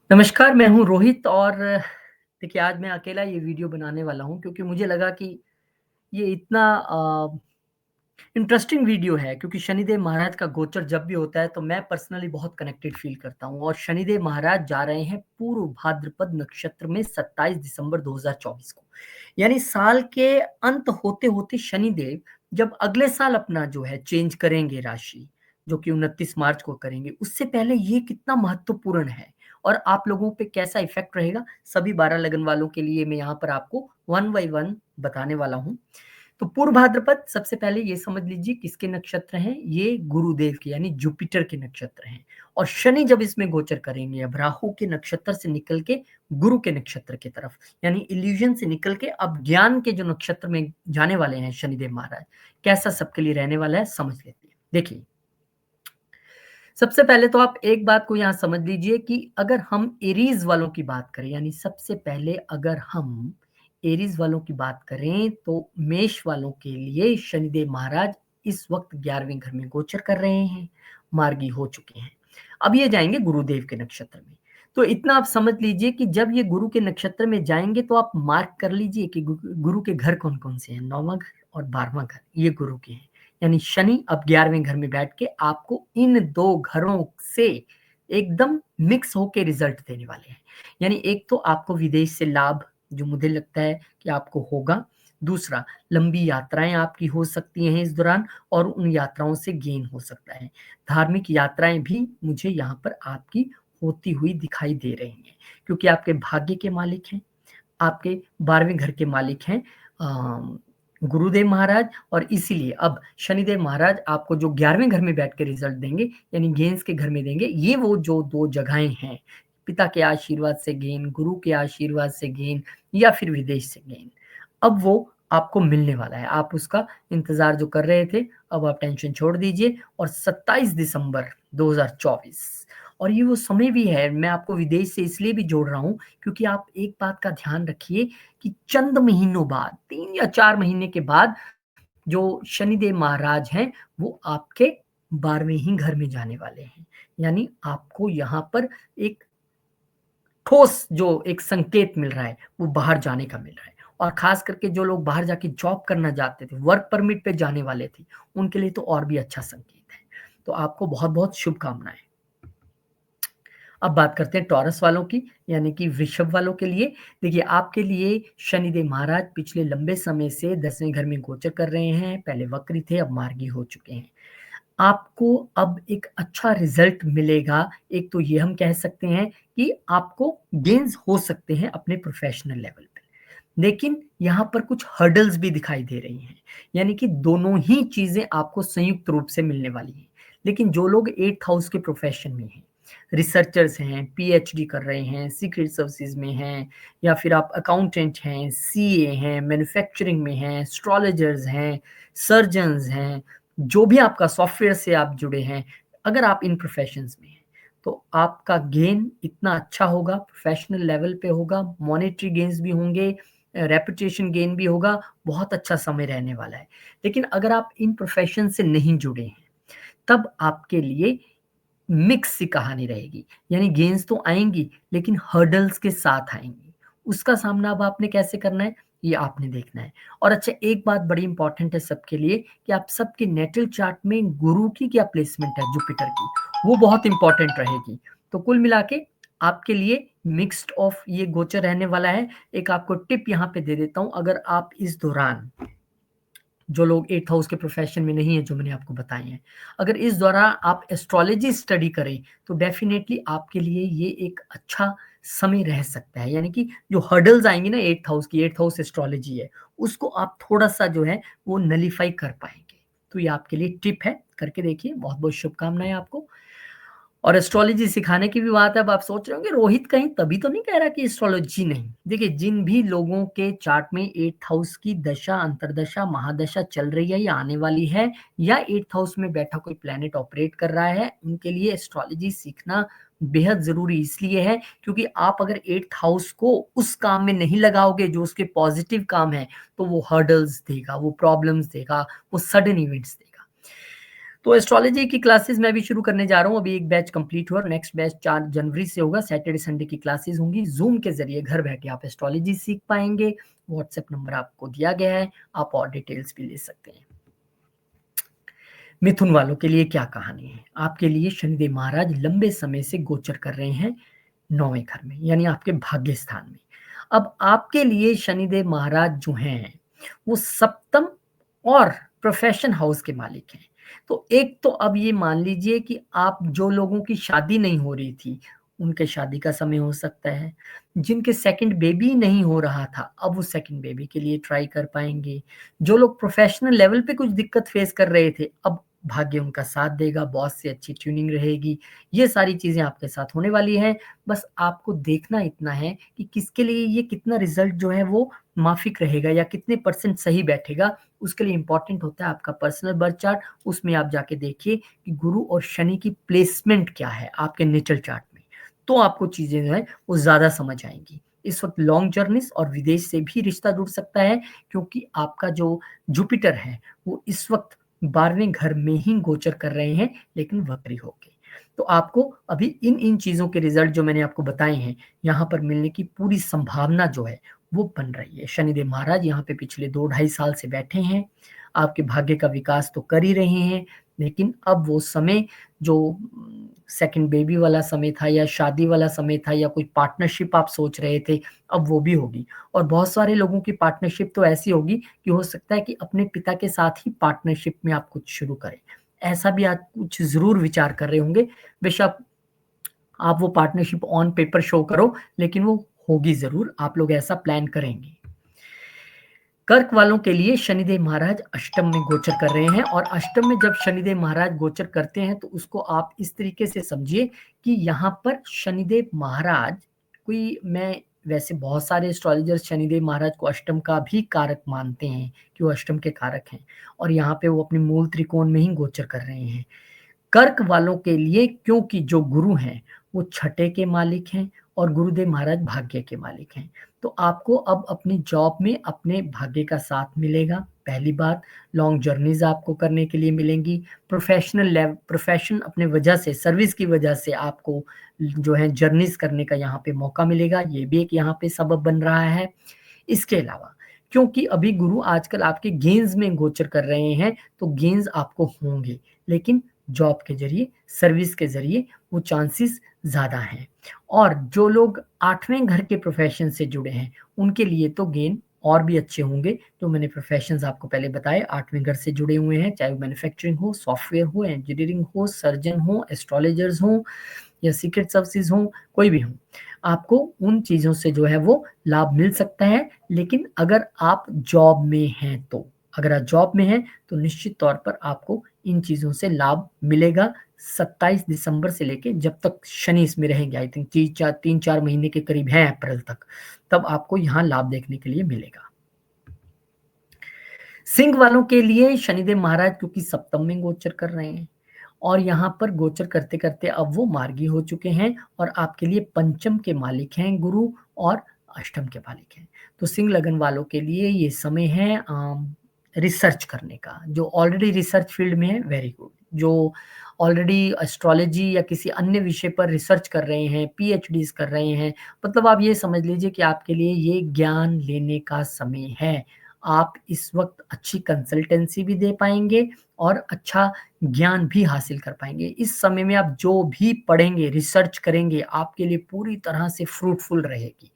नमस्कार, मैं हूँ रोहित और देखिए आज मैं अकेला ये वीडियो बनाने वाला हूँ क्योंकि मुझे लगा कि ये इतना इंटरेस्टिंग वीडियो है क्योंकि शनिदेव महाराज का गोचर जब भी होता है तो मैं पर्सनली बहुत कनेक्टेड फ़ील करता हूँ और शनिदेव महाराज जा रहे हैं पूर्व भाद्रपद नक्षत्र में 27 दिसंबर 2024 को। यानी साल के अंत होते-होते शनिदेव जब अगले साल अपना जो है चेंज करेंगे राशि, जो कि 29 मार्च को करेंगे, उससे पहले ये कितना महत्वपूर्ण है और आप लोगों पे कैसा इफ़ेक्ट रहेगा, सभी 12 लगन वालों के लिए मैं यहाँ पर आपको वन बाय वन बताने वाला हूँ। तो पूर्व भाद्रपद सबसे पहले ये समझ लीजिए किसके नक्षत्र हैं, ये गुरुदेव के यानी जुपिटर के नक्षत्र हैं और शनि जब इसमें गोचर करेंगे अब राहु के नक्षत्र से निकल के गुरु के नक्षत्र की तरफ यानी इल्यूजन से निकल के अब ज्ञान के जो नक्षत्र में जाने वाले हैं शनिदेव महाराज, कैसा सबके लिए रहने वाला है समझ लेते हैं। देखिए, सबसे पहले तो आप एक बात को यहाँ समझ लीजिए कि अगर हम एरीज़ वालों की बात करें यानी सबसे पहले अगर हम एरीज़ वालों की बात करें तो मेष वालों के लिए शनिदेव महाराज इस वक़्त 11वें घर में गोचर कर रहे हैं, मार्गी हो चुके हैं। अब ये जाएँगे गुरुदेव के नक्षत्र में। तो इतना आप समझ लीजिए कि जब ये गुरु के नक्षत्र में जाएँगे तो आप मार्क कर लीजिए कि गुरु के घर कौन-कौन से हैं, 9वाँ घर और 12वाँ घर ये गुरु के हैं। यानी शनि अब 11वें घर में बैठ के आपको इन 2 घरों से एकदम मिक्स होके रिज़ल्ट देने वाले हैं। यानी एक तो आपको विदेश से लाभ जो मुझे लगता है कि आपको होगा। दूसरा, लंबी यात्राएँ आपकी हो सकती हैं इस दौरान और उन यात्राओं से गेन हो सकता है। धार्मिक यात्राएँ भी मुझे यहाँ पर आपकी होती हुई दिखाई दे रही हैं, क्योंकि आपके भाग्य के मालिक हैं, आपके 12वें घर के मालिक हैं गुरुदेव महाराज और इसीलिए अब शनिदेव महाराज आपको जो 11वें घर में बैठ के रिज़ल्ट देंगे, यानी गेन्स के घर में देंगे, ये वो जो 2 जगहें हैं, पिता के आशीर्वाद से गेन, गुरु के आशीर्वाद से गेन या फिर विदेश से गेन। अब वो आपको मिलने वाला है, आप उसका इंतज़ार जो कर रहे थे, अब आप टेंशन छोड़ दीजिए और 27 दिसंबर 2024 और ये वो समय भी है, मैं आपको विदेश से इसलिए भी जोड़ रहा हूँ, क्योंकि आप एक बात का ध्यान रखिए कि चंद महीनों बाद 3 या 4 महीने के बाद जो शनिदेव महाराज हैं, वो आपके 12वें ही घर में जाने वाले हैं। यानी आपको यहाँ पर एक ठोस जो एक संकेत मिल रहा है, वो बाहर जाने का मिल रहा है और ख़ास करके जो लोग बाहर जाके जॉब करना चाहते थे, वर्क परमिट पे जाने वाले थे, उनके लिए तो और भी अच्छा संकेत है। तो आपको बहुत-बहुत शुभकामनाएँ। अब बात करते हैं टॉरस वालों की, यानी कि वृषभ वालों के लिए। देखिए, आपके लिए शनिदेव महाराज पिछले लंबे समय से 10वें घर में गोचर कर रहे हैं, पहले वक्री थे, अब मार्गी हो चुके हैं। आपको अब एक अच्छा रिज़ल्ट मिलेगा, एक तो ये हम कह सकते हैं कि आपको गेन्स हो सकते हैं अपने प्रोफ़ेशनल लेवल पे। लेकिन यहाँ पर कुछ हर्डल्स भी दिखाई दे रही हैं, यानी कि दोनों ही चीज़ें आपको संयुक्त रूप से मिलने वाली हैं। लेकिन जो लोग 8th हाउस के प्रोफ़ेशन में हैं, रिसर्चर्स हैं, पीएचडी कर रहे हैं, सीक्रेट सर्विसेज़ में हैं या फिर आप अकाउंटेंट हैं, सीए हैं, मैन्युफैक्चरिंग में हैं, एस्ट्रोलॉजर्स हैं, सर्जन्स हैं, जो भी आपका सॉफ्टवेयर से आप जुड़े हैं, अगर आप इन प्रोफ़ेशंस में हैं, तो आपका गेन इतना अच्छा होगा, प्रोफ़ेशनल लेवल पे होगा, मॉनेटरी गेन्स भी होंगे, रेपुटेशन गेन भी होगा, बहुत अच्छा समय रहने वाला है। लेकिन अगर आप इन प्रोफ़ेशन से नहीं जुड़े हैं, तब आपके लिए मिक्स सी कहानी रहेगी। यानी गेन्स तो आएँगी, लेकिन हर्डल्स के साथ आएँगी। उसका सामना अब आपने कैसे करना है, ये आपने देखना है। और अच्छा एक बात बड़ी इम्पोर्टेंट है सबके लिए कि आप सबके नेटल चार्ट में गुरु की क्या प्लेसमेंट है जुपिटर की, वो बहुत इम्पोर्टेंट रहेगी। तो कुल मिला के आपके लिए मिक्स्ड ऑफ ये गोचर रहने वाला है। एक आपको टिप यहाँ पे दे देता हूँ, अगर आप इस दौरान जो लोग 8th हाउस के प्रोफ़ेशन में नहीं है, जो मैंने आपको बताए हैं। अगर इस दौरान आप एस्ट्रोलॉजी स्टडी करें, तो डेफ़िनेटली आपके लिए ये एक अच्छा समय रह सकता है। यानी कि जो हर्डल्स आएँगी ना 8th हाउस की, 8th हाउस एस्ट्रोलॉजी है, उसको आप थोड़ा-सा जो है वो नलिफ़ाई कर पाएँगे। तो ये आपके लिए टिप है, करके देखिए। बहुत-बहुत शुभकामनाएँ आपको। और एस्ट्रोलॉजी सिखाने की भी बात है, अब आप सोच रहे होंगे रोहित कहीं तभी तो नहीं कह रहा कि एस्ट्रोलॉजी नहीं। देखिए, जिन भी लोगों के चार्ट में 8th हाउस की दशा, अंतर्दशा, महादशा चल रही है या आने वाली है या 8th हाउस में बैठा कोई प्लैनेट ऑपरेट कर रहा है, उनके लिए एस्ट्रोलॉजी सीखना बेहद ज़रूरी इसलिए है क्योंकि आप अगर 8th हाउस को उस काम में नहीं लगाओगे जो उसके पॉज़िटिव काम है, तो वो हर्डल्स देगा, वो प्रॉब्लम्स देगा, वो सडन इवेंट्स देगा। तो एस्ट्रोलॉजी की क्लासेस मैं भी शुरू करने जा रहा हूँ। अभी एक बैच कंप्लीट हुआ और नेक्स्ट बैच 4 जनवरी से होगा। सैटरडे संडे की क्लासेस होंगी। जूम के जरिए घर बैठे आप एस्ट्रोलॉजी सीख पाएंगे। व्हाट्सएप नंबर आपको दिया गया है, आप और डिटेल्स भी ले सकते हैं। मिथुन वालों के लिए क्या कहानी है? आपके लिए शनिदेव महाराज लंबे समय से गोचर कर रहे हैं 9वें घर में, यानी आपके भाग्य स्थान में। अब आपके लिए शनिदेव महाराज जो हैं वो सप्तम और प्रोफेशन हाउस के मालिक हैं। तो एक तो अब ये मान लीजिए कि आप जो लोगों की शादी नहीं हो रही थी उनके शादी का समय हो सकता है। जिनके सेकंड बेबी नहीं हो रहा था अब वो सेकंड बेबी के लिए ट्राई कर पाएंगे। जो लोग प्रोफेशनल लेवल पे कुछ दिक्कत फेस कर रहे थे अब भाग्य उनका साथ देगा, बॉस से अच्छी ट्यूनिंग रहेगी। ये सारी चीजें आपके साथ होने वाली है। बस आपको देखना इतना है कि किसके लिए ये कितना रिजल्ट जो है वो माफिक रहेगा या कितने परसेंट सही बैठेगा। उसके लिए इंपॉर्टेंट होता है आपका पर्सनल बर्थ चार्ट। उसमें आप जाके देखिए कि गुरु और शनि की प्लेसमेंट क्या है आपके नेचर चार्ट में। तो आपको चीजें जो है वो ज्यादा समझ आएंगी। इस वक्त लॉन्ग जर्नीस और विदेश से भी रिश्ता जुड़ सकता है, क्योंकि आपका जो जुपिटर है वो इस वक्त 12वें घर में ही गोचर कर रहे हैं, लेकिन वक्री होके। तो आपको अभी इन इन चीजों के रिजल्ट जो मैंने आपको बताए हैं यहाँ पर मिलने की पूरी संभावना जो है वो बन रही है। शनिदेव महाराज यहाँ पे पिछले 2-2.5 साल से बैठे हैं, आपके भाग्य का विकास तो कर ही रहे हैं। लेकिन अब वो समय जो सेकंड बेबी वाला समय था या शादी वाला समय था या कोई पार्टनरशिप आप सोच रहे थे, अब वो भी होगी। और बहुत सारे लोगों की पार्टनरशिप तो ऐसी होगी कि हो सकता है कि अपने पिता के साथ ही पार्टनरशिप में आप कुछ शुरू करें। ऐसा भी आप कुछ जरूर विचार कर रहे होंगे। बेशक आप वो पार्टनरशिप ऑन पेपर शो करो, लेकिन वो होगी जरूर। आप लोग ऐसा प्लान करेंगे। कर्क वालों के लिए शनिदेव महाराज अष्टम में गोचर कर रहे हैं, और अष्टम में जब शनिदेव महाराज गोचर करते हैं तो उसको आप इस तरीके से समझिए कि यहाँ पर शनिदेव महाराज कोई, मैं वैसे बहुत सारे एस्ट्रोलॉजर्स शनिदेव महाराज को अष्टम का भी कारक मानते हैं कि वो अष्टम के कारक हैं, और यहाँ पे वो अपने मूल त्रिकोण में ही गोचर कर रहे हैं। कर्क वालों के लिए क्योंकि जो गुरु हैं वो छठे के मालिक हैं और गुरुदेव महाराज भाग्य के मालिक हैं, तो आपको अब अपनी जॉब में अपने भाग्य का साथ मिलेगा। पहली बात, लॉन्ग जर्नीज आपको करने के लिए मिलेंगी। प्रोफेशनल लेवल, प्रोफेशन अपने वजह से, सर्विस की वजह से आपको जो है जर्नीज करने का यहाँ पे मौका मिलेगा। ये भी एक यहाँ पे सबब बन रहा है। इसके अलावा क्योंकि अभी गुरु आजकल आपके गेन्स में गोचर कर रहे हैं, तो गेन्स आपको होंगे, लेकिन जॉब के जरिए, सर्विस के जरिए वो चांसेस ज्यादा हैं। और जो लोग 8वें घर के प्रोफेशन से जुड़े हैं उनके लिए तो गेन और भी अच्छे होंगे। जो मैंने प्रोफेशंस आपको पहले बताए 8वें घर से जुड़े हुए हैं, चाहे वो मैन्युफैक्चरिंग हो, सॉफ्टवेयर हो, इंजीनियरिंग हो, सर्जन हो, एस्ट्रोलॉजर्स हो या सीक्रेट सर्विसेज हो, कोई भी हो, आपको उन चीजों से जो है वो लाभ मिल सकता है। लेकिन अगर आप जॉब में हैं तो, अगर आप जॉब में हैं तो निश्चित तौर पर आपको इन चीजों से लाभ मिलेगा। 27 दिसंबर से लेके जब तक शनि इसमें रहेंगे, आई थिंक 3-4 महीने के करीब है, अप्रैल तक, तब आपको यहाँ लाभ देखने के लिए मिलेगा। सिंह वालों के लिए शनिदेव महाराज क्योंकि सप्तम में गोचर कर रहे हैं और यहाँ पर गोचर करते करते अब वो मार्गी हो चुके हैं, और आपके लिए पंचम के मालिक हैं गुरु और अष्टम के मालिक हैं। तो सिंह लगन वालों के लिए ये समय है रिसर्च करने का। जो ऑलरेडी रिसर्च फील्ड में है, वेरी गुड। जो ऑलरेडी एस्ट्रोलॉजी या किसी अन्य विषय पर रिसर्च कर रहे हैं, पीएचडीज कर रहे हैं, मतलब आप ये समझ लीजिए कि आपके लिए ये ज्ञान लेने का समय है। आप इस वक्त अच्छी कंसल्टेंसी भी दे पाएंगे और अच्छा ज्ञान भी हासिल कर पाएंगे। इस समय में आप जो भी पढ़ेंगे, रिसर्च करेंगे, आपके लिए पूरी तरह से फ्रूटफुल रहेगी।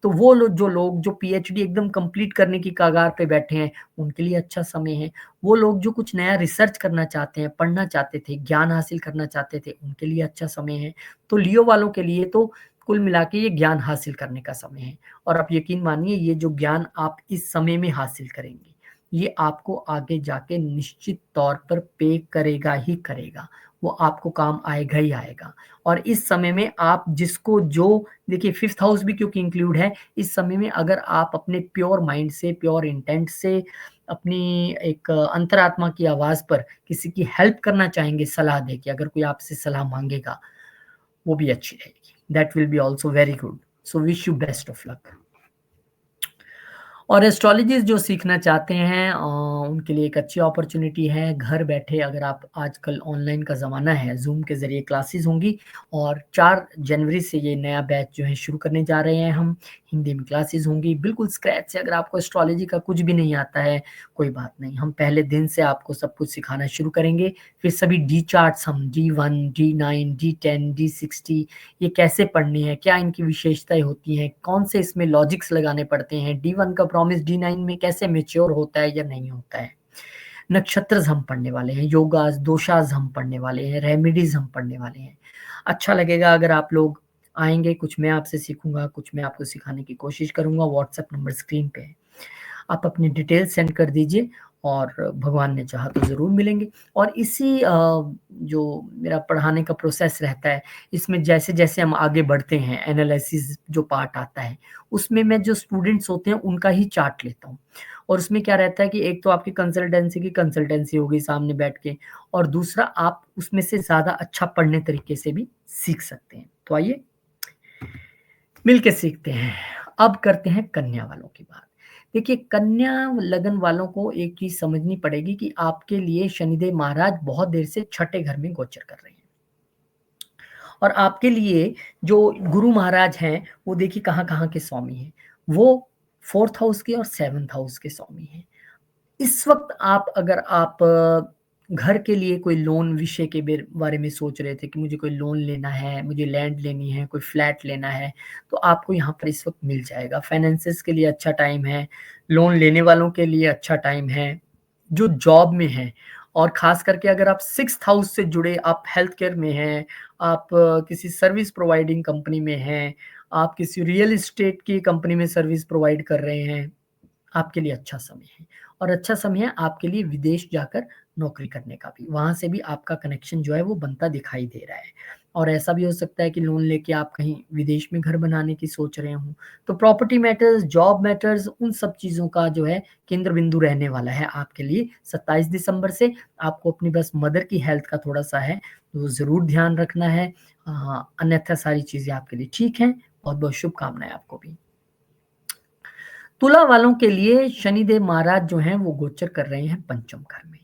तो वो लोग, जो लोग जो पीएचडी एकदम कंप्लीट करने की कगार पे बैठे हैं, उनके लिए अच्छा समय है। वो लोग जो कुछ नया रिसर्च करना चाहते हैं, पढ़ना चाहते थे, ज्ञान हासिल करना चाहते थे, उनके लिए अच्छा समय है। तो लियो वालों के लिए तो कुल मिला के ये ज्ञान हासिल करने का समय है। और आप यकीन मानिए, ये जो ज्ञान आप इस समय में हासिल करेंगे, ये आपको आगे जाके निश्चित तौर पर पे करेगा ही करेगा। वो आपको काम आएगा ही आएगा। और इस समय में आप जिसको जो, देखिए 5th हाउस भी क्योंकि इंक्लूड है, इस समय में अगर आप अपने प्योर माइंड से, प्योर इंटेंट से, अपनी एक अंतरात्मा की आवाज पर किसी की हेल्प करना चाहेंगे, सलाह दे के, अगर कोई आपसे सलाह मांगेगा, वो भी अच्छी रहेगी। That will be also very good. So wish you best of luck. और एस्ट्रोलॉजीज़ जो सीखना चाहते हैं उनके लिए एक अच्छी अपॉर्च्युनिटी है। घर बैठे अगर आप आजकल ऑनलाइन का ज़माना है, ज़ूम के ज़रिए क्लासेस होंगी और 4 जनवरी से ये नया बैच जो है शुरू करने जा रहे हैं हम। हिंदी में क्लासेस होंगी, बिल्कुल स्क्रैच से। अगर आपको एस्ट्रोलॉजी का कुछ भी नहीं आता है, कोई बात नहीं, हम पहले दिन से आपको सब कुछ सिखाना शुरू करेंगे। फिर सभी डी चार्ट्स हम D1, D9, D10, D60 ये कैसे पढ़नी है, क्या इनकी विशेषताएँ होती हैं, कौन से इसमें लॉजिक्स लगाने पड़ते हैं, D1 का प्रॉमिस D9 में कैसे मैच्योर होता है या नहीं होता है। नक्षत्रज़ हम पढ़ने वाले हैं, योगाज़, दोषाज़ हम पढ़ने वाले हैं, रेमेडीज़ हम पढ़ने वाले हैं। अच्छा लगेगा अगर आप लोग आएँगे, कुछ मैं आपसे सीखूँगा, कुछ मैं आपको सिखाने की कोशिश करूँगा। व्हाट्सएप नंबर स्क्रीन पे है। आप अपनी डिटेल सेंड कर दीजिए और भगवान ने चाहा तो ज़रूर मिलेंगे। और इसी जो मेरा पढ़ाने का प्रोसेस रहता है, इसमें जैसे-जैसे हम आगे बढ़ते हैं, एनालिसिस जो पार्ट आता है, उसमें मैं जो स्टूडेंट्स होते हैं, उनका ही चार्ट लेता हूँ। और उसमें क्या रहता है कि एक तो आपकी कंसल्टेंसी की कंसल्टेंसी होगी सामने बैठ के और दूसरा आप उसमें से ज़्यादा अच्छा पढ़ने तरीके से भी सीख सकते हैं। तो आइए, मिल के सीखते हैं। अब करते हैं कन्या वालों की बात। देखिए, कन्या लगन वालों को एक चीज़ समझनी पड़ेगी कि आपके लिए शनिदेव महाराज बहुत देर से छठे घर में गोचर कर रहे हैं। और आपके लिए जो गुरु महाराज हैं, वो देखिए कहाँ-कहाँ के स्वामी हैं। वो 4th हाउस के और 7th हाउस के स्वामी हैं। इस वक़्त अगर आप घर के लिए कोई लोन विषय के बारे में सोच रहे थे कि मुझे कोई लोन लेना है, मुझे लैंड लेनी है, कोई फ्लैट लेना है, तो आपको यहाँ पर इस वक़्त मिल जाएगा। फाइनेंसेस के लिए अच्छा टाइम है, लोन लेने वालों के लिए अच्छा टाइम है, जो जॉब में हैं और ख़ास करके अगर आप 6th हाउस से जुड़े, आप हेल्थ केयर में हैं, आप किसी सर्विस प्रोवाइडिंग कंपनी में हैं, आप किसी रियल एस्टेट की कंपनी में सर्विस प्रोवाइड कर रहे हैं, आपके लिए अच्छा समय है। और अच्छा समय है आपके लिए विदेश जाकर नौकरी करने का भी। वहाँ से भी आपका कनेक्शन जो है वो बनता दिखाई दे रहा है। और ऐसा भी हो सकता है कि लोन लेके आप कहीं विदेश में घर बनाने की सोच रहे हों। तो प्रॉपर्टी मैटर्स, जॉब मैटर्स, उन सब चीज़ों का जो है केंद्र बिंदु रहने वाला है आपके लिए 27 दिसंबर से। आपको अपनी बस मदर की हेल्थ का थोड़ा-सा है, तो ज़रूर ध्यान रखना है। अन्यथा सारी चीज़ें आपके लिए ठीक हैं। बहुत-बहुत शुभकामनाएँ आपको भी। तुला वालों के लिए शनिदेव महाराज जो हैं वो गोचर कर रहे हैं पंचम घर में।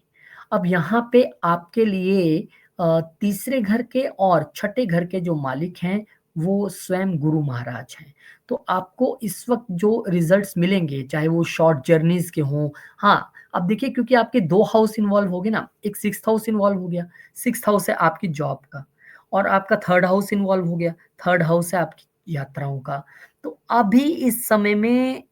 अब यहाँ पे आपके लिए तीसरे घर के और छठे घर के जो मालिक हैं वो स्वयं गुरु महाराज हैं। तो आपको इस वक़्त जो रिज़ल्ट्स मिलेंगे चाहे वो शॉर्ट जर्नीज़ के हों। हाँ, अब देखिए क्योंकि आपके 2 हाउस इन्वॉल्व हो गए ना, एक 6th हाउस इन्वॉल्व हो गया। 6th हाउस है आपकी जॉब का और आपका 3rd हाउस इन्वॉल्व हो गया। 3rd हाउस है आपकी यात्राओं का। तो अभी इस समय में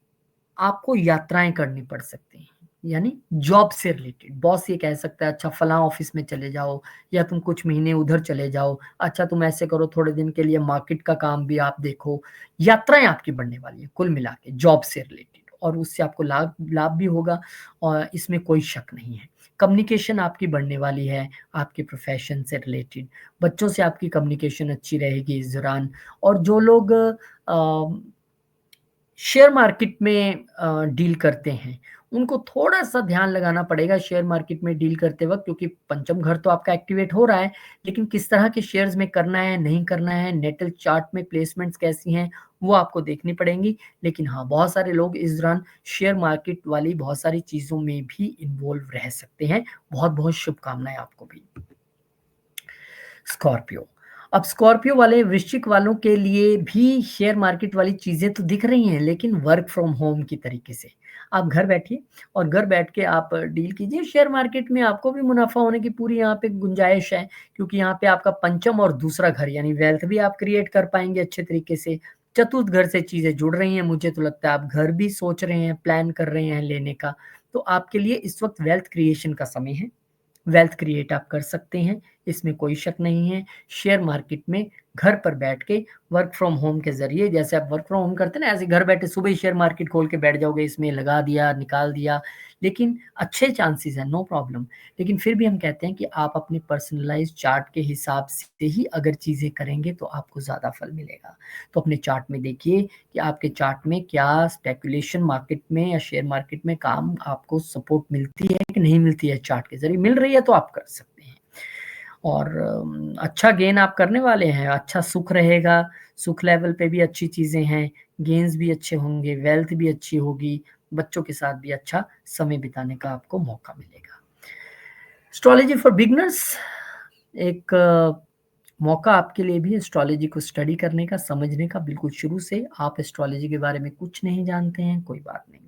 आपको यात्राएँ करनी पड़ सकती हैं, यानी जॉब से रिलेटेड। बॉस ये कह सकता है अच्छा फलाँ ऑफ़िस में चले जाओ या तुम कुछ महीने उधर चले जाओ, अच्छा तुम ऐसे करो थोड़े दिन के लिए मार्केट का काम भी आप देखो। यात्राएँ आपकी बढ़ने वाली हैं कुल मिला के जॉब से रिलेटेड और उससे आपको लाभ लाभ भी होगा और इसमें कोई शक नहीं है। कम्युनिकेशन आपकी बढ़ने वाली है, आपके प्रोफ़ेशन से रिलेटेड। बच्चों से आपकी कम्युनिकेशन अच्छी रहेगी इस दौरान और जो लोग शेयर मार्केट में डील करते हैं, उनको थोड़ा-सा ध्यान लगाना पड़ेगा शेयर मार्केट में डील करते वक़्त क्योंकि पंचम घर तो आपका एक्टिवेट हो रहा है, लेकिन किस तरह के शेयर्स में करना है, नहीं करना है, नेटल चार्ट में प्लेसमेंट्स कैसी हैं, वो आपको देखनी पड़ेंगी। लेकिन हाँ, बहुत सारे लोग इस दौरान शेयर मार्केट वाली बहुत सारी चीज़ों में भी इन्वॉल्व रह सकते हैं। बहुत-बहुत शुभकामनाएँ आपको भी। स्कॉर्पियो। अब स्कॉर्पियो वाले वृश्चिक वालों के लिए भी शेयर मार्केट वाली चीज़ें तो दिख रही हैं, लेकिन वर्क फ्रॉम होम की तरीके से। आप घर बैठिए और घर बैठ के आप डील कीजिए शेयर मार्केट में आपको भी मुनाफ़ा होने की पूरी यहाँ पे गुंजाइश है, क्योंकि यहाँ पे आपका पंचम और दूसरा घर यानी वेल्थ भी आप क्रिएट कर पाएँगे अच्छे तरीके से। चतुर्थ घर से चीज़ें जुड़ रही हैं, मुझे तो लगता है आप घर भी सोच रहे हैं, प्लान कर रहे हैं लेने का। तो आपके लिए इस वक़्त वेल्थ क्रिएशन का समय है। वेल्थ क्रिएट आप कर सकते हैं, इसमें कोई शक नहीं है। शेयर मार्केट में घर पर बैठ के वर्क फ्रॉम होम के ज़रिए जैसे आप वर्क फ्रॉम होम करते हैं ना, ऐसे घर बैठे सुबह ही शेयर मार्केट खोल के बैठ जाओगे, इसमें लगा दिया, निकाल दिया, लेकिन अच्छे चांसेस हैं, नो प्रॉब्लम। लेकिन फिर भी हम कहते हैं कि आप अपने पर्सनलाइज़्ड चार्ट के हिसाब से ही अगर चीज़ें करेंगे तो आपको ज़्यादा फल मिलेगा। तो अपने चार्ट में देखिए कि आपके चार्ट में क्या स्पेकुलेशन मार्केट में या शेयर मार्केट में काम आपको सपोर्ट मिलती है कि नहीं मिलती है चार्ट के ज़रिए। मिल रही है तो आप कर सकते हैं और अच्छा गेन आप करने वाले हैं, अच्छा सुख रहेगा, सुख लेवल पे भी अच्छी चीज़ें हैं, गेन्स भी अच्छे होंगे, वेल्थ भी अच्छी होगी, बच्चों के साथ भी अच्छा समय बिताने का आपको मौका मिलेगा। एस्ट्रोलॉजी फॉर बिगिनर्स एक मौका आपके लिए भी एस्ट्रोलॉजी को स्टडी करने का, समझने का। बिल्कुल शुरू से आप एस्ट्रोलॉजी के बारे में कुछ नहीं जानते हैं, कोई बात नहीं।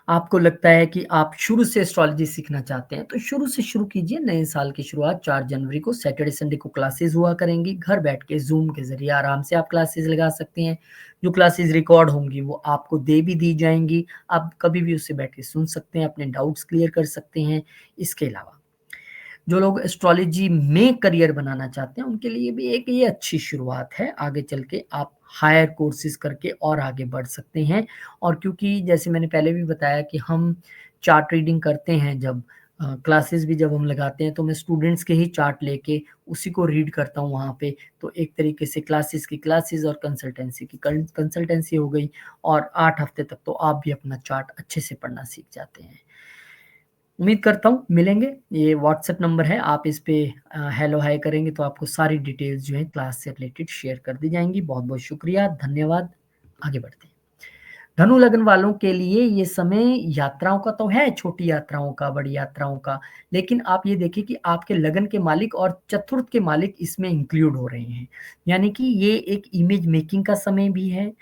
आपको लगता है कि आप शुरू से एस्ट्रोलॉजी सीखना चाहते हैं, तो शुरू से शुरू कीजिए। नए साल की शुरुआत 4 जनवरी को सैटरडे संडे को क्लासेस हुआ करेंगी। घर बैठ के ज़ूम के ज़रिए आराम से आप क्लासेस लगा सकते हैं। जो क्लासेस रिकॉर्ड होंगी वो आपको दे भी दी जाएँगी। आप कभी भी उससे बैठ के सुन सकते हैं, अपने डाउट्स क्लियर कर सकते हैं। इसके अलावा जो लोग एस्ट्रोलॉजी में करियर बनाना चाहते हैं, उनके लिए भी एक ये अच्छी शुरुआत है। आगे चल के आप हायर कोर्सेज़ करके और आगे बढ़ सकते हैं। और क्योंकि जैसे मैंने पहले भी बताया कि हम चार्ट रीडिंग करते हैं जब क्लासेस भी जब हम लगाते हैं, तो मैं स्टूडेंट्स के ही चार्ट लेके उसी को रीड करता हूँ वहाँ पे। तो एक तरीके से क्लासेस की क्लासेस और कंसल्टेंसी की कंसल्टेंसी हो गई, और 8 हफ्ते तक तो आप भी अपना चार्ट अच्छे से पढ़ना सीख जाते हैं। उम्मीद करता हूँ मिलेंगे। ये व्हाट्सएप नंबर है, आप इस पे हेलो हाय करेंगे तो आपको सारी डिटेल्स जो है क्लास से रिलेटेड शेयर कर दी जाएँगी। बहुत-बहुत शुक्रिया, धन्यवाद। आगे बढ़ते हैं। धनु लगन वालों के लिए ये समय यात्राओं का तो है, छोटी यात्राओं का, बड़ी यात्राओं का, लेकिन आप ये देखिए कि आपके लगन के मालिक और चतुर्थ के मालिक इसमें इंक्लूड हो रहे हैं। यानी कि ये एक इमेज मेकिंग का समय भी है।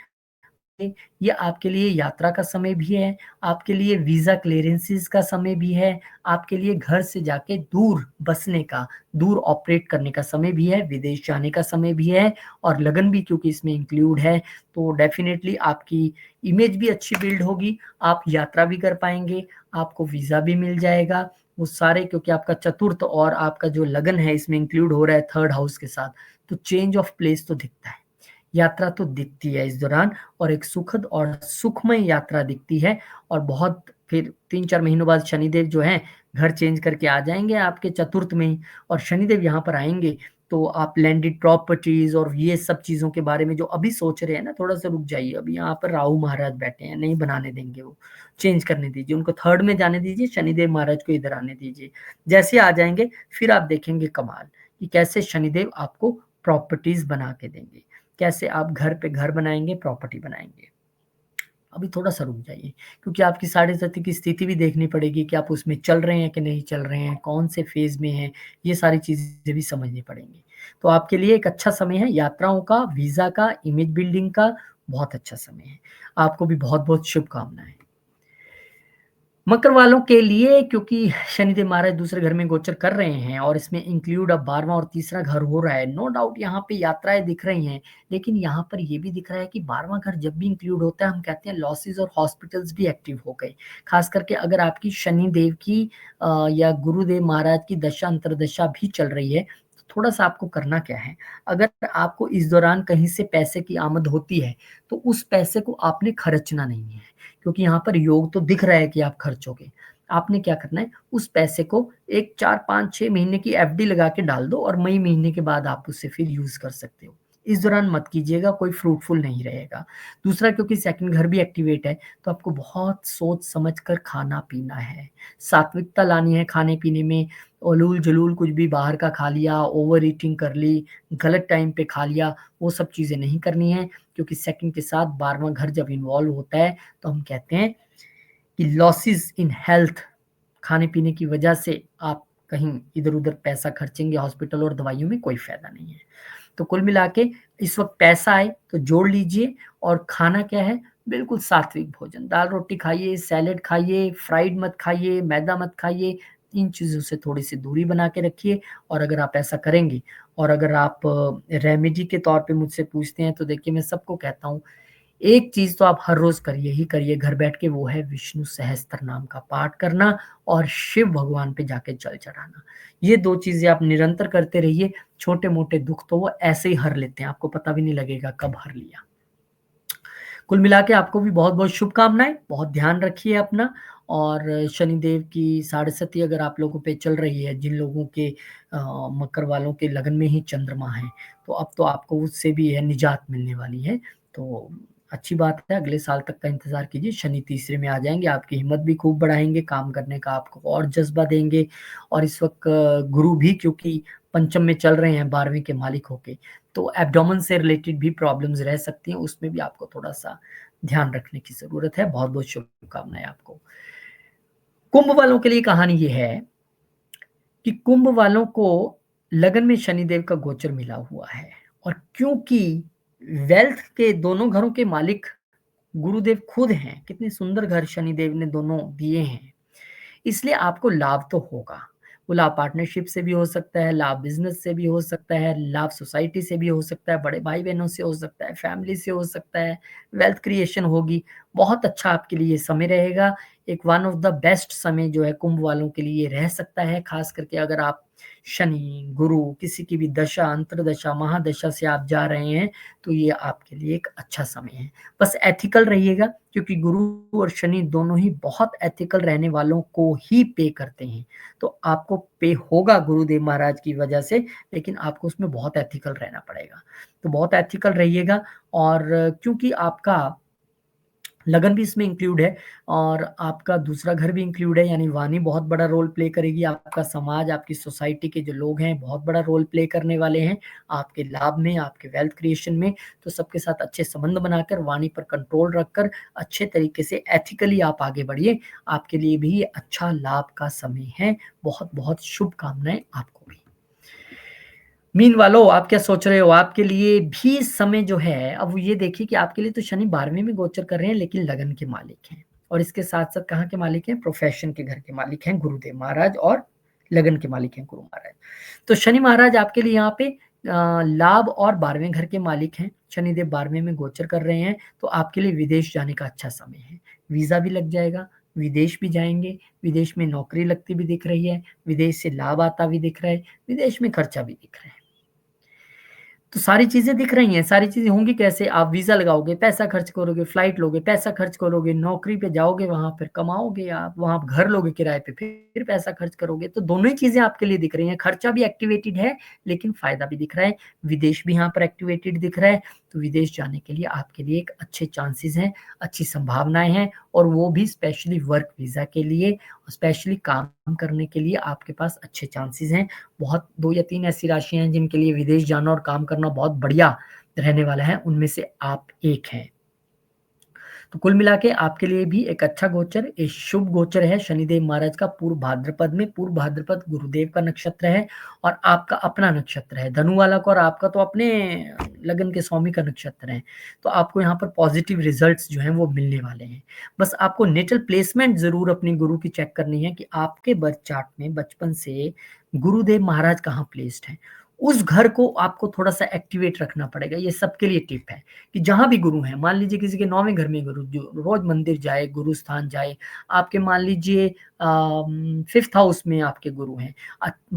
ये आपके लिए यात्रा का समय भी है, आपके लिए वीज़ा क्लीयरेंसेस का समय भी है, आपके लिए घर से जाके दूर बसने का, दूर ऑपरेट करने का समय भी है, विदेश जाने का समय भी है, और लगन भी क्योंकि इसमें इंक्लूड है, तो डेफ़िनेटली आपकी इमेज भी अच्छी बिल्ड होगी, आप यात्रा भी कर पाएँगे, आपको वीज़ा भी मिल जाएगा। वो सारे क्योंकि आपका चतुर्थ और आपका जो लगन है इसमें इंक्लूड हो रहा है 3rd हाउस के साथ, तो चेंज ऑफ प्लेस तो दिखता है। यात्रा तो दिखती है इस दौरान, और एक सुखद और सुखमय यात्रा दिखती है। और बहुत फिर 3-4 महीनों बाद शनिदेव जो हैं घर चेंज करके आ जाएँगे आपके चतुर्थ में ही, और शनिदेव यहाँ पर आएँगे तो आप लैंडेड प्रॉपर्टीज़ और ये सब चीज़ों के बारे में जो अभी सोच रहे हैं ना, थोड़ा-सा रुक जाइए। अभी यहाँ पर राहु महाराज बैठे हैं, नहीं बनाने देंगे वो, चेंज करने दीजिए। उनको 3rd में जाने दीजिए, शनिदेव महाराज को इधर आने दीजिए। जैसे आ जाएँगे फिर आप देखेंगे कमाल, कि कैसे शनिदेव आपको प्रॉपर्टीज़ बना के देंगे। कैसे आप घर पे घर बनाएँगे, प्रॉपर्टी बनाएँगे। अभी थोड़ा-सा रुक जाइए, क्योंकि आपकी साढ़े साती की स्थिति भी देखनी पड़ेगी कि आप उसमें चल रहे हैं कि नहीं चल रहे हैं, कौन से फ़ेज़ में हैं, ये सारी चीज़ें भी समझनी पड़ेंगी। तो आपके लिए एक अच्छा समय है, यात्राओं का, वीज़ा का, इमेज बिल्डिंग का बहुत अच्छा समय है। आपको भी बहुत-बहुत शुभकामनाएँ। मकर वालों के लिए क्योंकि शनिदेव महाराज दूसरे घर में गोचर कर रहे हैं और इसमें इंक्लूड अब 12वां और तीसरा घर हो रहा है। नो डाउट यहाँ पे यात्राएँ दिख रही हैं, लेकिन यहाँ पर ये भी दिख रहा है कि 12वां घर जब भी इंक्लूड होता है, हम कहते हैं लॉसेस और हॉस्पिटल्स भी एक्टिव हो गए। खास करके अगर आपकी शनिदेव की या गुरुदेव महाराज की दशा अंतर्दशा भी चल रही है, तो थोड़ा-सा आपको करना क्या है, अगर आपको इस दौरान कहीं से पैसे की आमद होती है, तो उस पैसे को आपने खर्चना नहीं है। क्योंकि यहाँ पर योग तो दिख रहा है कि आप खर्चोगे। आपने क्या करना है, उस पैसे को एक 4, 5, 6 महीने की एफडी लगा के डाल दो, और मई महीने के बाद आप उसे फिर यूज़ कर सकते हो। इस दौरान मत कीजिएगा, कोई फ्रूटफुल नहीं रहेगा। दूसरा, क्योंकि सेकंड घर भी एक्टिवेट है, तो आपको बहुत सोच समझ कर खाना-पीना है। सात्विकता लानी है खाने-पीने में, उलूल-जुलूल कुछ भी बाहर का खा लिया, ओवर ईटिंग कर ली, गलत टाइम पे खा लिया, वो सब चीज़ें नहीं करनी है, क्योंकि सेकंड के साथ 12वां घर जब इन्वॉल्व होता है, तो हम कहते हैं कि लॉसेस इन हेल्थ, खाने-पीने की वजह से आप कहीं इधर-उधर पैसा खर्चेंगे हॉस्पिटल और दवाइयों में, कोई फ़ायदा नहीं है। तो कुल मिला के इस वक़्त पैसा आए तो जोड़ लीजिए, और खाना क्या है, बिल्कुल सात्विक भोजन, दाल-रोटी खाइए, सैलेड खाइए, फ्राइड मत खाइए, मैदा मत खाइए, इन चीज़ों से थोड़ी-सी दूरी बना के रखिए। और अगर आप ऐसा करेंगे, और अगर आप रेमेडी के तौर पे मुझसे पूछते हैं, तो देखिए मैं सबको कहता हूँ, एक चीज़ तो आप हर रोज़ करिए ही करिए घर बैठ के, वो है विष्णु सहस्त्र नाम का पाठ करना और शिव भगवान पे जाके जल चढ़ाना। ये 2 चीज़ें आप निरंतर करते रहिए, छोटे-मोटे दुःख तो वो ऐसे ही हर लेते हैं, आपको पता भी नहीं लगेगा कब हर लिया। कुल मिला के आपको भी बहुत-बहुत शुभकामनाएँ, बहुत ध्यान रखिए अपना। और शनिदेव की साढ़े-साती अगर आप लोगों पे चल रही है, जिन लोगों के मकर वालों के लगन में ही चंद्रमा है, तो अब तो आपको उससे भी है निजात मिलने वाली है। तो अच्छी बात है, अगले साल तक का इंतज़ार कीजिए, शनि तीसरे में आ जाएँगे, आपकी हिम्मत भी खूब बढ़ाएँगे, काम करने का आपको और जज़्बा देंगे और इस वक़्त गुरु भी क्योंकि पंचम में चल रहे हैं 12वें के मालिक होके, तो एब्डोमेन से रिलेटेड भी प्रॉब्लम्स रह सकती हैं, उसमें भी आपको थोड़ा-सा ध्यान रखने की ज़रूरत है। बहुत-बहुत शुभकामनाएँ आपको। कुंभ वालों के लिए कहानी ये है कि कुंभ वालों को लगन में शनिदेव का गोचर मिला हुआ है और क्योंकि वेल्थ के दोनों घरों के मालिक गुरुदेव खुद हैं, कितने सुंदर घर शनिदेव ने दोनों दिए हैं, इसलिए आपको लाभ तो होगा। वो लाभ पार्टनरशिप से भी हो सकता है, लाभ बिज़नेस से भी हो सकता है, लाभ सोसाइटी से भी हो सकता है, बड़े भाई-बहनों से हो सकता है, फैमिली से हो सकता है, वेल्थ क्रिएशन होगी। बहुत अच्छा आपके लिए ये समय रहेगा। एक वन ऑफ द बेस्ट समय जो है कुंभ वालों के लिए रह सकता है, ख़ास करके अगर आप शनि, गुरु किसी की भी दशा, अंतर्दशा, महादशा से आप जा रहे हैं, तो ये आपके लिए एक अच्छा समय है। बस एथिकल रहिएगा क्योंकि गुरु और शनि दोनों ही बहुत एथिकल रहने वालों को ही पे करते हैं। तो आपको पे होगा गुरुदेव महाराज की वजह से, लेकिन आपको उसमें बहुत एथिकल रहना पड़ेगा। तो बहुत एथिकल रहिएगा और क्योंकि आपका लगन भी इसमें इंक्लूड है और आपका दूसरा घर भी इंक्लूड है यानी वाणी बहुत बड़ा रोल प्ले करेगी, आपका समाज, आपकी सोसाइटी के जो लोग हैं बहुत बड़ा रोल प्ले करने वाले हैं, आपके लाभ में, आपके वेल्थ क्रिएशन में। तो सबके साथ अच्छे संबंध बनाकर, वाणी पर कंट्रोल रखकर, अच्छे तरीके से एथिकली आप आगे बढ़िए, आपके लिए भी ये अच्छा लाभ का समय है। बहुत-बहुत शुभकामनाएँ आपको भी। मीन वालों आप क्या सोच रहे हो? आपके लिए भी इस समय जो है अब ये देखिए कि आपके लिए तो शनि 12वें में गोचर कर रहे हैं लेकिन लगन के मालिक हैं और इसके साथ-साथ कहाँ के मालिक हैं? प्रोफेशन के घर के मालिक हैं गुरुदेव महाराज और लगन के मालिक हैं गुरु महाराज। तो शनि महाराज आपके लिए यहाँ पे लाभ और 12वें घर के मालिक हैं। शनिदेव 12वें में गोचर कर रहे हैं, तो आपके लिए विदेश जाने का अच्छा समय है। वीज़ा भी लग जाएगा, विदेश भी जाएँगे, विदेश में नौकरी लगती भी दिख रही है, विदेश से लाभ आता भी दिख रहा है, विदेश में खर्चा भी दिख रहा है। तो सारी चीज़ें दिख रही हैं, सारी चीज़ें होंगी कैसे? आप वीज़ा लगाओगे, पैसा खर्च करोगे, फ्लाइट लोगे, पैसा खर्च करोगे, नौकरी पे जाओगे, वहाँ फिर कमाओगे आप, वहाँ घर लोगे किराए पे, फिर पैसा खर्च करोगे। तो दोनों ही चीज़ें आपके लिए दिख रही हैं, खर्चा भी एक्टिवेटेड है, लेकिन फ़ायदा भी दिख रहा है। विदेश भी यहाँ पर एक्टिवेटेड दिख रहा है, तो विदेश जाने के लिए आपके लिए एक अच्छे चांसेज़ हैं, अच्छी संभावनाएँ हैं और वो भी स्पेशली वर्क वीज़ा के लिए, स्पेशली काम करने के लिए आपके पास अच्छे चांसेज़ हैं। बहुत 2 या 3 ऐसी राशियाँ हैं जिनके लिए विदेश जाना और काम करना बहुत बढ़िया रहने वाला है, उनमें से आप एक हैं। तो कुल मिला के आपके लिए भी एक अच्छा गोचर, एक शुभ गोचर है शनिदेव महाराज का पूर्व भाद्रपद में। पूर्व भाद्रपद गुरुदेव का नक्षत्र है और आपका अपना नक्षत्र है। धनु वाला का और आपका तो अपने लगन के स्वामी का नक्षत्र है। तो आपको यहाँ पर पॉजिटिव रिजल्ट्स जो हैं वो मिलने वाले हैं। बस आपको नेटल प्लेसमेंट ज़रूर अपनी गुरु की चेक करनी है कि आपके बर्थ चार्ट में बचपन से गुरुदेव महाराज कहाँ प्लेस्ड हैं। उस घर को आपको थोड़ा-सा एक्टिवेट रखना पड़ेगा। ये सबके लिए टिप है। कि जहाँ भी गुरु हैं, मान लीजिए किसी के 9वें घर में गुरु जो रोज़ मंदिर जाए, गुरु स्थान जाए, आपके मान लीजिए 5th हाउस में आपके गुरु हैं।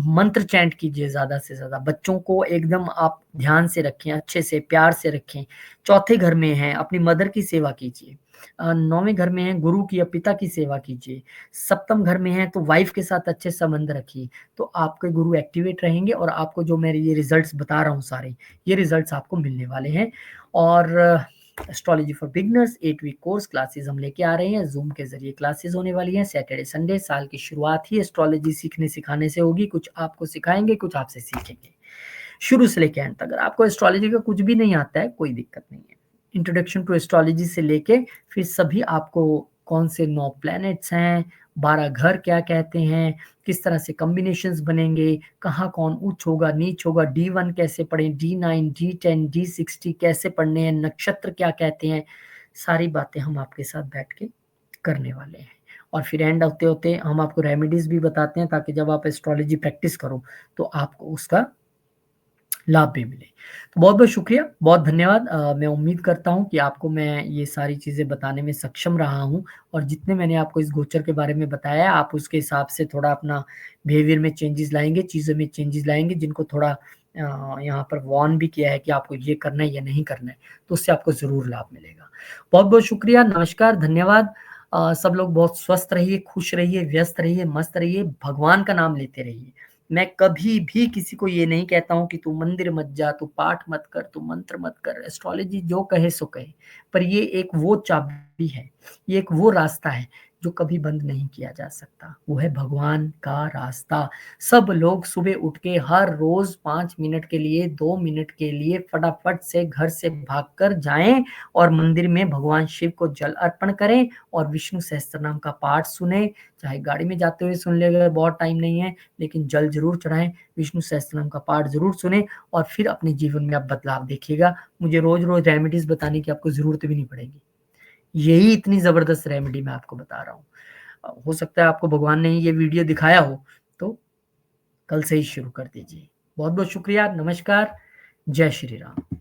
मंत्र चैंट कीजिए ज़्यादा से ज़्यादा, बच्चों को एकदम आप ध्यान से रखें, अच्छे से, प्यार से रखें। चौथे घर में हैं, अपनी मदर की सेवा कीजिए। 9वें घर में हैं, गुरु की या पिता की सेवा कीजिए। सप्तम घर में हैं, तो वाइफ़ के साथ अच्छे संबंध रखिए। तो आपके गुरु एक्टिवेट रहेंगे और आपको जो मैं ये रिज़ल्ट्स बता रहा हूँ सारे, ये रिज़ल्ट्स आपको मिलने वाले हैं। और astrology for beginners 8 week course classes हम लेके आ रहे हैं। ज़ूम के ज़रिए क्लासेस होने वाली हैं। सैटरडे, संडे साल की शुरुआत ही एस्ट्रोलॉजी सीखने सिखाने से होगी। कुछ आपको सिखाएँगे, कुछ आपसे सीखेंगे। शुरू से लेके एंड तक। अगर आपको एस्ट्रोलॉजी का कुछ भी नहीं आता है, कोई दिक्कत नहीं है। इंट्रोडक्शन टू एस्ट्रोलॉजी से लेके फिर सभी आपको कौन से 9 प्लैनेट्स हैं, 12 घर क्या कहते हैं, किस तरह से कॉम्बिनेशंस बनेंगे, कहाँ कौन उच्च होगा, नीच होगा, D1 कैसे पढ़ें, D9, D10, D60 कैसे पढ़ने हैं, नक्षत्र क्या कहते हैं, सारी बातें हम आपके साथ बैठ के करने वाले हैं। और फिर एंड होते-होते हम आपको रेमेडीज़ भी बताते हैं ताकि जब आप एस्ट्रोलॉजी प्रैक्टिस करो, तो आपको उसका लाभ भी मिले। तो बहुत-बहुत शुक्रिया, बहुत धन्यवाद। मैं उम्मीद करता हूँ कि आपको मैं ये सारी चीज़ें बताने में सक्षम रहा हूँ और जितने मैंने आपको इस गोचर के बारे में बताया है, आप उसके हिसाब से थोड़ा अपना बिहेवियर में चेंजेज़ लाएँगे, चीज़ों में चेंजेज़ लाएँगे, जिनको थोड़ा यहाँ पर वार्न भी किया है कि आपको ये करना है या नहीं करना है, तो उससे आपको ज़रूर लाभ मिलेगा। बहुत-बहुत शुक्रिया, नमस्कार, धन्यवाद। सब लोग बहुत स्वस्थ रहिए, खुश रहिए, व्यस्त रहिए, मस्त रहिए, भगवान का नाम लेते रहिए। मैं कभी भी किसी को ये नहीं कहता हूँ कि तू मंदिर मत जा, तू पाठ मत कर, तू मंत्र मत कर, एस्ट्रोलॉजी जो कहे सो कहे। पर ये एक वो चाबी है, ये एक वो रास्ता है जो कभी बंद नहीं किया जा सकता। वो है भगवान का रास्ता। सब लोग सुबह उठ के हर रोज 5 मिनट के लिए, 2 मिनट के लिए फटाफट से घर से भागकर जाएं और मंदिर में भगवान शिव को जल अर्पण करें और विष्णु सहस्त्र नाम का पाठ सुने। चाहे गाड़ी में जाते हुए सुन ले, अगर बहुत टाइम नहीं है, लेकिन जल जरूर चढ़ाएं, विष्णु सहस्त्रनाम का पाठ जरूर सुने और फिर अपने जीवन में आप बदलाव देखिएगा। मुझे रोज रोज रेमेडीज बताने की आपको जरूरत भी नहीं पड़ेगी। यही इतनी जबरदस्त रेमेडी मैं आपको बता रहा हूँ। हो सकता है आपको भगवान ने ये वीडियो दिखाया हो, तो कल से ही शुरू कर दीजिए। बहुत बहुत शुक्रिया। नमस्कार। जय श्री राम।